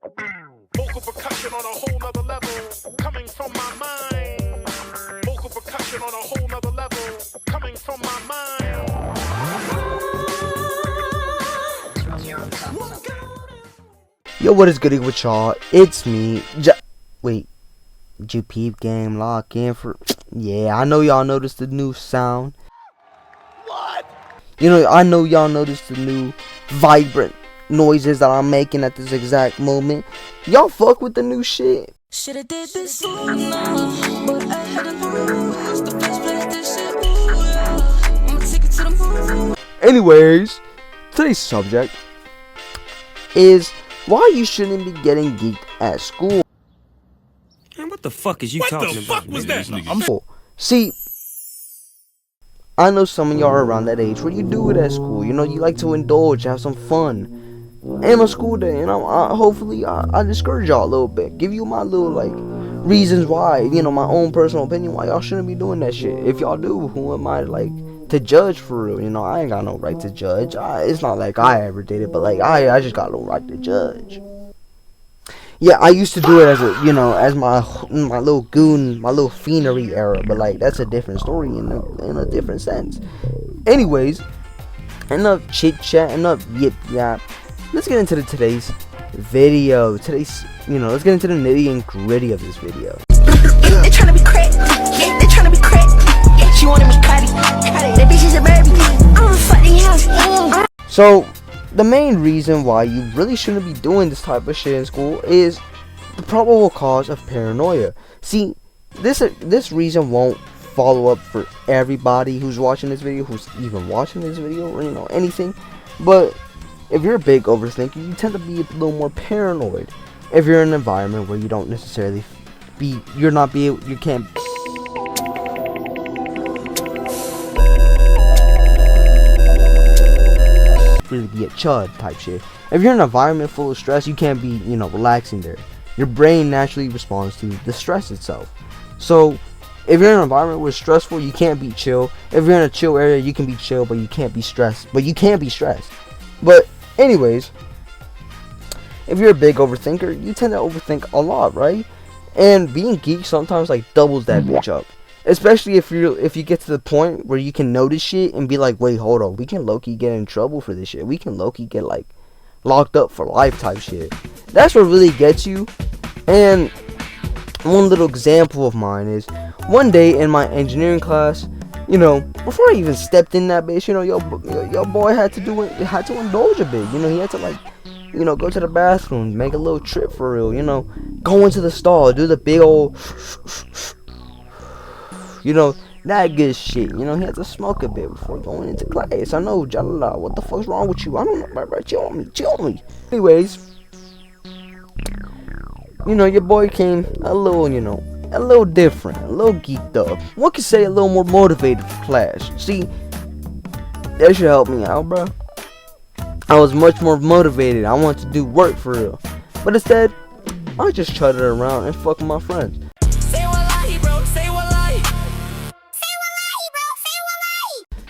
Vocal percussion on a whole nother level, coming from my mind. Vocal percussion on a whole nother level, coming from my mind. Yo, what is goody with y'all? It's me, wait, did you peep game lock in for? Yeah, I know y'all noticed the new sound. What? You know, I know y'all noticed the new vibrant noises that I'm making at this exact moment. Y'all fuck with the new shit. Shoulda did this sooner, but I had to lose the first place. This shit, ooh, yeah. I'ma take it to the moon. Anyways, today's subject is why you shouldn't be getting geeked at school. Man, what the fuck is you talking about? What the fuck was that? See, I know some of y'all are around that age where you do it at school. You know, you like to indulge, have some fun. And a school day, you know, hopefully I discourage y'all a little bit. Give you my little, like, reasons why, you know, my own personal opinion why y'all shouldn't be doing that shit. If y'all do, who am I, like, to judge for real? You know, I ain't got no right to judge. It's not like I ever did it, but, like, I just got no right to judge. Yeah, I used to do it as a, you know, as my little goon, my little finery era, but, like, that's a different story in a different sense. Anyways, enough chit-chat, enough yip-yap. Let's get into today's video. Let's get into the nitty and gritty of this video. They tryna be crack, yeah, they tryna be crack. Yeah, she wanted me cutty, that bitch is a baby. I'm a fucking house. So, the main reason why you really shouldn't be doing this type of shit in school is the probable cause of paranoia. See, this reason won't follow up for everybody who's watching this video, who's even watching this video, or, you know, anything, but if you're a big overthinker, you tend to be a little more paranoid. If you're in an environment where you don't necessarily you can't really be a chud type shit. If you're in an environment full of stress, you can't be, you know, relaxing there. Your brain naturally responds to the stress itself. So, if you're in an environment where it's stressful, you can't be chill. If you're in a chill area, you can be chill, but you can't be stressed. But anyways, if you're a big overthinker, you tend to overthink a lot, right? And being geek sometimes like doubles that bitch up. Especially if you get to the point where you can notice shit and be like, wait, hold on, we can low-key get in trouble for this shit. We can low-key get like locked up for life type shit. That's what really gets you. And one little example of mine is one day in my engineering class, you know, before I even stepped in that bitch, you know, your boy had to indulge a bit. You know, he had to, like, you know, go to the bathroom, make a little trip for real, you know, go into the stall, do the big old, you know, that good shit. You know, he had to smoke a bit before going into class. I know, Jalala, what the fuck's wrong with you? I don't know, bro, chill on me. Anyways, you know, your boy came a little, you know, a little different, a little geeked up. One could say a little more motivated for class. See, that should help me out, bro. I was much more motivated. I wanted to do work for real. But instead, I just chutted around and fuck with my friends. Say wallahi, bro. Say wallahi.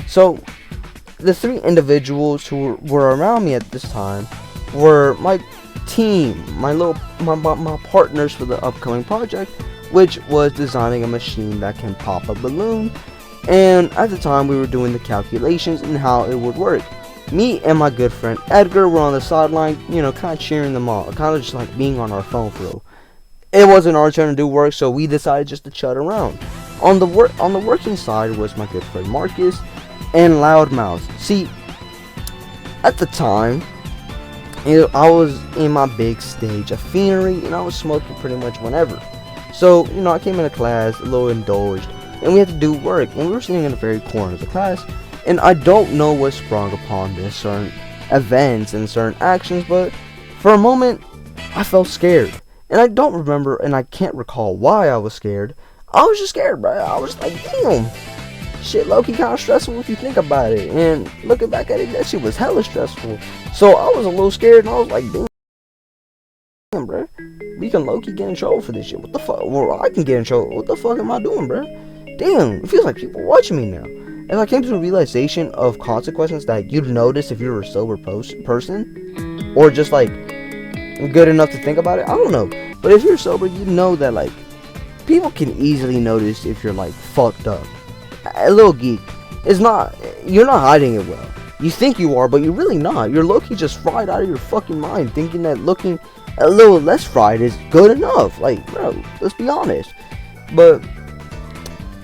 So, the three individuals who were around me at this time were my team, my partners for the upcoming project, which was designing a machine that can pop a balloon. And at the time we were doing the calculations and how it would work. Me and my good friend Edgar were on the sideline, you know, kind of cheering them on, kind of just like being on our phone for real. It wasn't our turn to do work, so we decided just to chat around. On the working side was my good friend Marcus and Loudmouth. See, at the time, you know, I was in my big stage of finery, and I was smoking pretty much whenever. So, you know, I came into class a little indulged, and we had to do work, and we were sitting in the very corner of the class, and I don't know what sprung upon this certain events and certain actions, but for a moment, I felt scared. And I don't remember, and I can't recall why I was scared. I was just scared, bro. I was like, damn, shit low-key kind of stressful if you think about it. And looking back at it, that shit was hella stressful. So I was a little scared, and I was like, damn, bro, we can low-key get in trouble for this shit. What the fuck? Well, I can get in trouble. What the fuck am I doing, bro? Damn, it feels like people watching me now. And I came to the realization of consequences that you'd notice if you were a sober person, or just like good enough to think about it? I don't know. But if you're sober, you know that like people can easily notice if you're like fucked up. A little geek. You're not hiding it well. You think you are, but you're really not. You're low-key just fried out of your fucking mind, thinking that looking a little less fried is good enough. Like, bro, let's be honest. But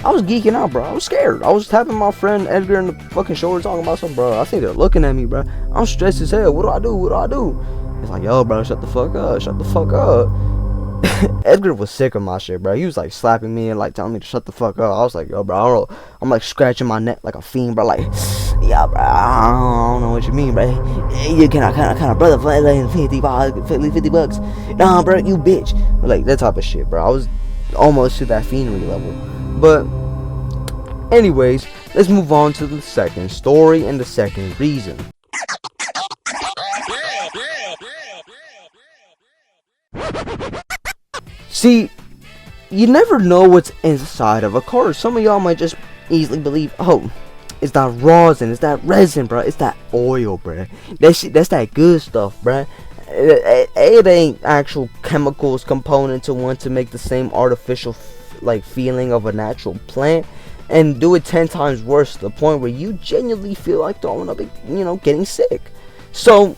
I was geeking out, bro. I was scared. I was tapping my friend Edgar in the fucking shoulder, talking about something, bro. I think they're looking at me, bro. I'm stressed as hell. What do I do? What do I do? It's like, yo, bro, shut the fuck up. Shut the fuck up. Edgar was sick of my shit, bro. He was like slapping me and like telling me to shut the fuck up. I was like, yo, bro, I'm like scratching my neck like a fiend, bro. Like, yeah, bro, I don't know what you mean, bro. You kind of brother for like 50 bucks. Nah, bro, you bitch. Like that type of shit, bro. I was almost to that fiendry level. But anyways, let's move on to the second story and the second reason. See, you never know what's inside of a car. Some of y'all might just easily believe, oh, it's that rosin, it's that resin, bro. It's that oil, bro. That's that good stuff, bro. It ain't actual chemicals component to one to make the same artificial like feeling of a natural plant and do it 10 times worse to the point where you genuinely feel like throwing up, getting sick. So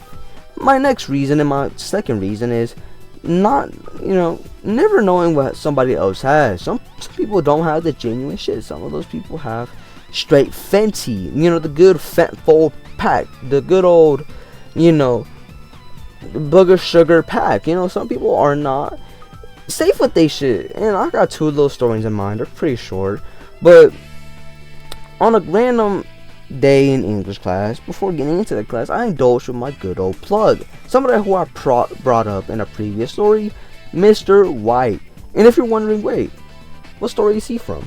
my next reason and my second reason is not, never knowing what somebody else has. Some people don't have the genuine shit. Some of those people have straight Fenty, the good full pack, the good old, booger sugar pack. Some people are not safe with they shit. And I got two little stories in mind. They're pretty short, but on a random day in English class, before getting into the class, I indulged with my good old plug, somebody who I brought up in a previous story, Mr. White. And if you're wondering, wait, what story is he from?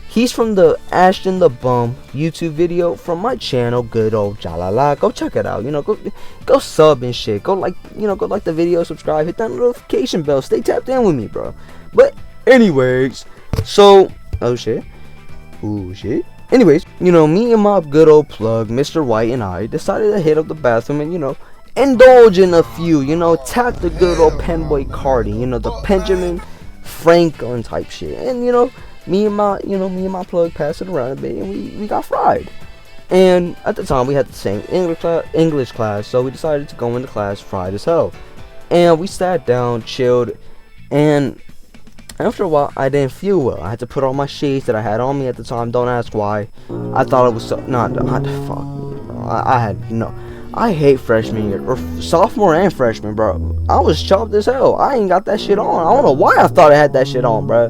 He's from the Ashton the Bum YouTube video from my channel, good old Jalala. Go check it out. Go sub and shit. Go like the video, subscribe, hit that notification bell. Stay tapped in with me, bro. But anyways, so anyways, me and my good old plug, Mr. White, and I decided to hit up the bathroom and indulge in a few, tap the good old penboy Cardi, the Benjamin Franklin type shit, and me and my plug passed it around a bit, and we got fried. And at the time we had the same English class, so we decided to go into class fried as hell. And we sat down, chilled, and after a while I didn't feel well. I had to put on my shades that I had on me at the time. Don't ask why. I thought it was fuck me, bro. I hate freshman year, or sophomore and freshman, bro. I was chopped as hell. I ain't got that shit on. I don't know why I thought I had that shit on, bro.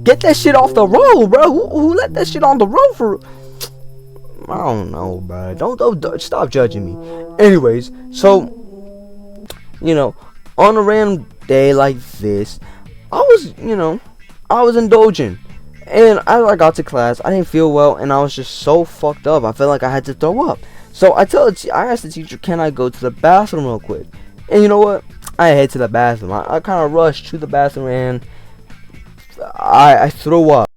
Get that shit off the road, bro. Who let that shit on the road for? I don't know, bro. Don't stop judging me. Anyways, so on a random day like this, I was indulging, and as I got to class, I didn't feel well, and I was just so fucked up. I felt like I had to throw up. So I asked the teacher, can I go to the bathroom real quick? And you know what? I head to the bathroom. I kind of rushed to the bathroom, and I threw up.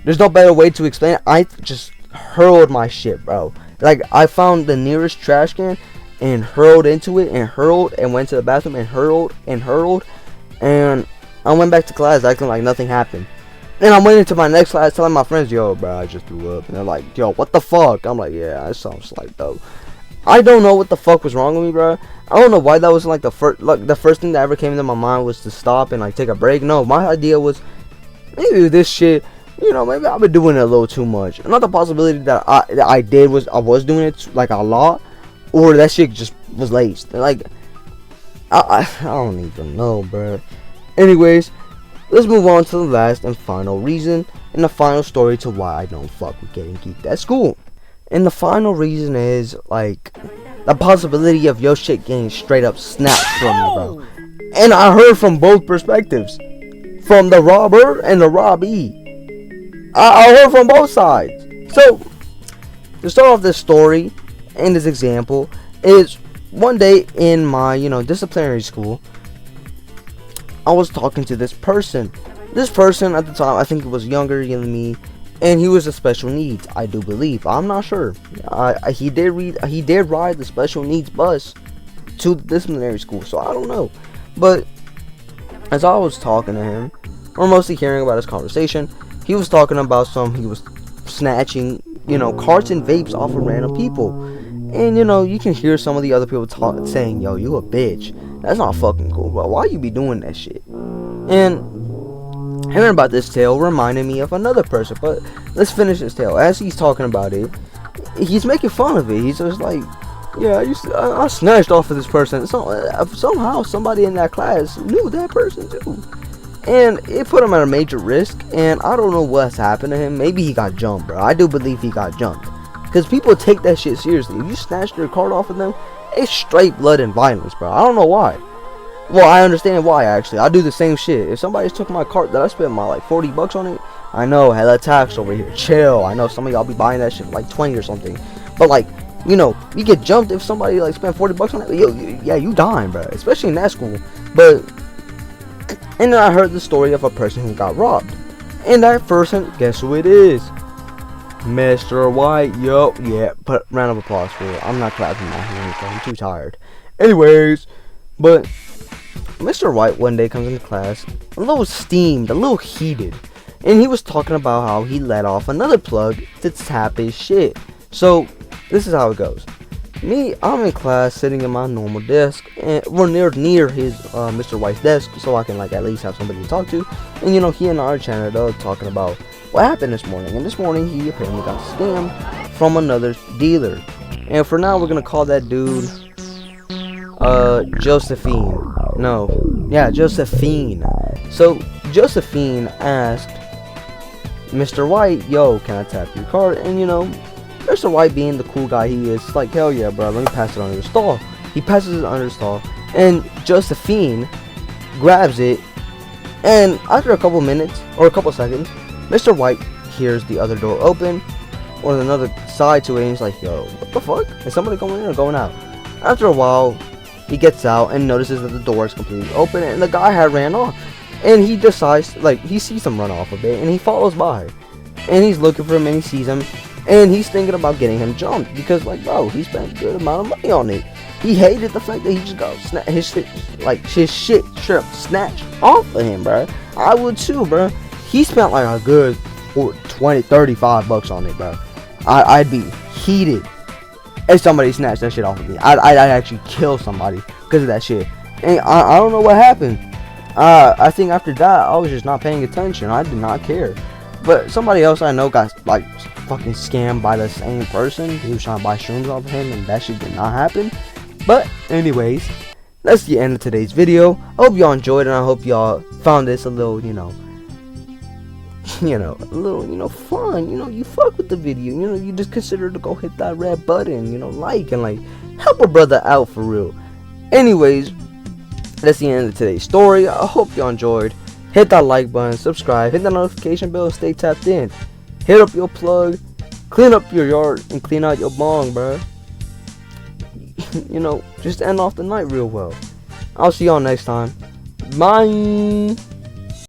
There's no better way to explain it. I just hurled my shit, bro. Like, I found the nearest trash can and hurled into it, and hurled, and went to the bathroom and hurled, and I went back to class acting like nothing happened. Then I went into my next class telling my friends, yo, bro, I just threw up. And they're like, yo, what the fuck? I'm like, yeah, I sounds like though. I don't know what the fuck was wrong with me, bro. I don't know why that was like the first thing that ever came into my mind was to stop and like take a break. No, my idea was maybe this shit, maybe I've been doing it a little too much. Another possibility that I was doing it like a lot, or that shit just was laced. Like, I don't even know, bro. Anyways, let's move on to the last and final reason and the final story to why I don't fuck with getting geeked at school. And the final reason is like the possibility of your shit getting straight up snapped from you, bro. And I heard from both perspectives, from the robber and the robbee. I heard from both sides. So to start off this story and this example is one day in my disciplinary school, I was talking to this person. This person at the time, I think it was younger than me, and he was a special needs, I do believe. I'm not sure. He did ride the special needs bus, to the disciplinary school. So I don't know. But as I was talking to him, or mostly hearing about his conversation, he was talking about he was snatching, carts and vapes off of random people. And, you can hear some of the other people saying, yo, you a bitch. That's not fucking cool, bro. Why you be doing that shit? And hearing about this tale reminded me of another person. But let's finish this tale. As he's talking about it, he's making fun of it. He's just like, yeah, I snatched off of this person. Somehow somebody in that class knew that person too. And it put him at a major risk. And I don't know what's happened to him. Maybe he got jumped, bro. I do believe he got jumped. Because people take that shit seriously. If you snatch their card off of them, it's straight blood and violence, bro. I don't know why. Well, I understand why, actually. I do the same shit. If somebody took my cart that I spent my, like, $40 on it, I know, hella tax over here. Chill. I know some of y'all be buying that shit for, like, 20 or something. But, like, you get jumped if somebody, like, spent $40 on it. Yeah, you dying, bro. Especially in that school. But, and then I heard the story of a person who got robbed. And that person, guess who it is? Mr. White. Yup, yeah. Put round of applause for it. I'm not clapping my hands, I'm too tired. Anyways, but Mr. White one day comes into class a little steamed, a little heated, and he was talking about how he let off another plug to tap his shit. So this is how it goes. I'm in class sitting at my normal desk, and we're near his Mr. White's desk, so I can, like, at least have somebody to talk to. And he and I are chatting talking about what happened this morning. And this morning he apparently got scammed from another dealer. And for now we're gonna call that dude Josephine. Josephine. So Josephine asked Mr. White, yo, can I tap your card? And Mr. White, being the cool guy he is, like, hell yeah, bro, let me pass it under the stall. He passes it under the stall, and Josephine grabs it, and after a couple minutes, or a couple seconds, Mr. White hears the other door open, or another side to it, and he's like, yo, what the fuck? Is somebody going in or going out? After a while, he gets out and notices that the door is completely open, and the guy had ran off. And he decides, like, he sees him run off a bit, and he follows by. And he's looking for him, and he sees him, and he's thinking about getting him jumped, because, like, bro, he spent a good amount of money on it. He hated the fact that he just got his shit snatched off of him, bro. I would too, bro. He spent like a good $20-$35 on it, bro. I'd be heated if somebody snatched that shit off of me. I'd actually kill somebody because of that shit. And I don't know what happened. I think after that, I was just not paying attention. I did not care. But somebody else I know got, like, fucking scammed by the same person. He was trying to buy shrooms off of him, and that shit did not happen. But anyways, that's the end of today's video. I hope y'all enjoyed it, and I hope y'all found this a little, fun. You fuck with the video. You just consider to go hit that red button, like, and, like, help a brother out for real. Anyways, that's the end of today's story. I hope y'all enjoyed. Hit that like button, subscribe, hit that notification bell, and stay tapped in. Hit up your plug, clean up your yard, and clean out your bong, bruh. Just end off the night real well. I'll see y'all next time. Bye.